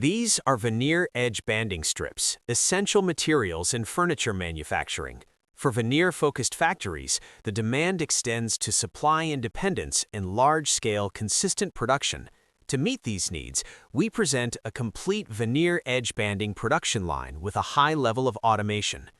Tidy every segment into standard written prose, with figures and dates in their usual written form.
These are veneer edge banding strips, essential materials in furniture manufacturing. For veneer-focused factories, the demand extends to supply independence and large-scale, consistent production. To meet these needs, we present a complete veneer edge banding production line with a high level of automation.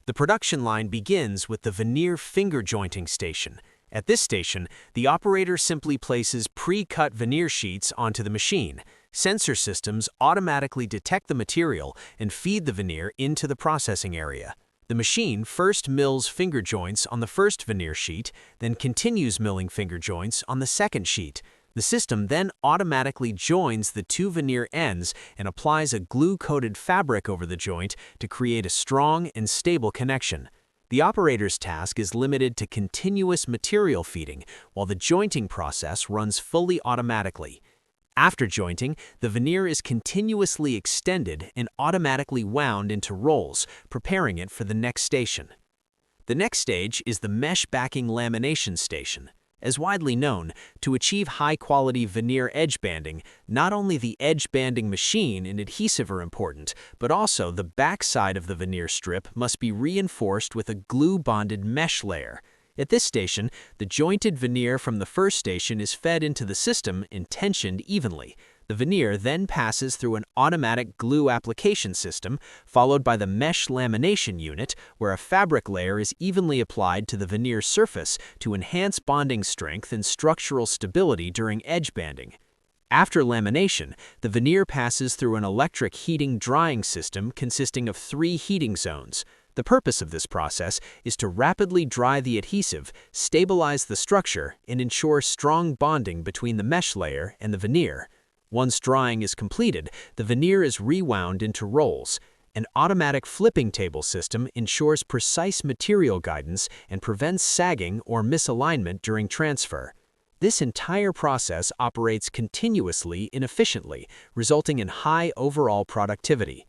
The production line begins with the veneer finger jointing station. At this station, the operator simply places pre-cut veneer sheets onto the machine. Sensor systems automatically detect the material and feed the veneer into the processing area. The machine first mills finger joints on the first veneer sheet, then continues milling finger joints on the second sheet. The system then automatically joins the two veneer ends and applies a glue-coated fabric over the joint to create a strong and stable connection. The operator's task is limited to continuous material feeding, while the jointing process runs fully automatically. After jointing, the veneer is continuously extended and automatically wound into rolls, preparing it for the next station. The next stage is the mesh backing lamination station. As widely known, to achieve high-quality veneer edge banding, not only the edge banding machine and adhesive are important, but also the backside of the veneer strip must be reinforced with a glue-bonded mesh layer. At this station, the jointed veneer from the first station is fed into the system and tensioned evenly. The veneer then passes through an automatic glue application system, followed by the mesh lamination unit, where a fabric layer is evenly applied to the veneer surface to enhance bonding strength and structural stability during edge banding. After lamination, the veneer passes through an electric heating drying system consisting of 3 heating zones. The purpose of this process is to rapidly dry the adhesive, stabilize the structure, and ensure strong bonding between the mesh layer and the veneer. Once drying is completed, the veneer is rewound into rolls. An automatic flipping table system ensures precise material guidance and prevents sagging or misalignment during transfer. This entire process operates continuously and efficiently, resulting in high overall productivity.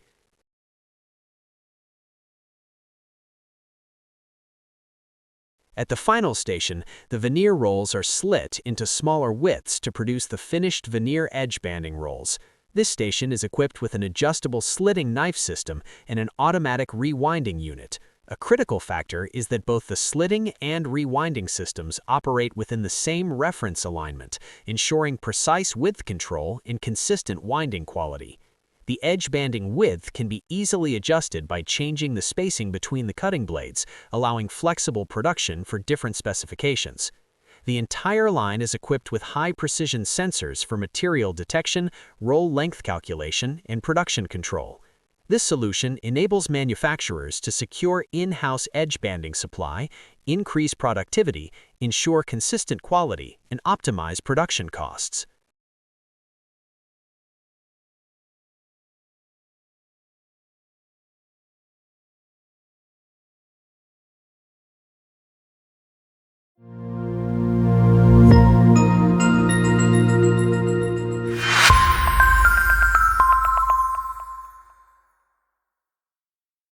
At the final station, the veneer rolls are slit into smaller widths to produce the finished veneer edge banding rolls. This station is equipped with an adjustable slitting knife system and an automatic rewinding unit. A critical factor is that both the slitting and rewinding systems operate within the same reference alignment, ensuring precise width control and consistent winding quality. The edge banding width can be easily adjusted by changing the spacing between the cutting blades, allowing flexible production for different specifications. The entire line is equipped with high-precision sensors for material detection, roll length calculation, and production control. This solution enables manufacturers to secure in-house edge banding supply, increase productivity, ensure consistent quality, and optimize production costs.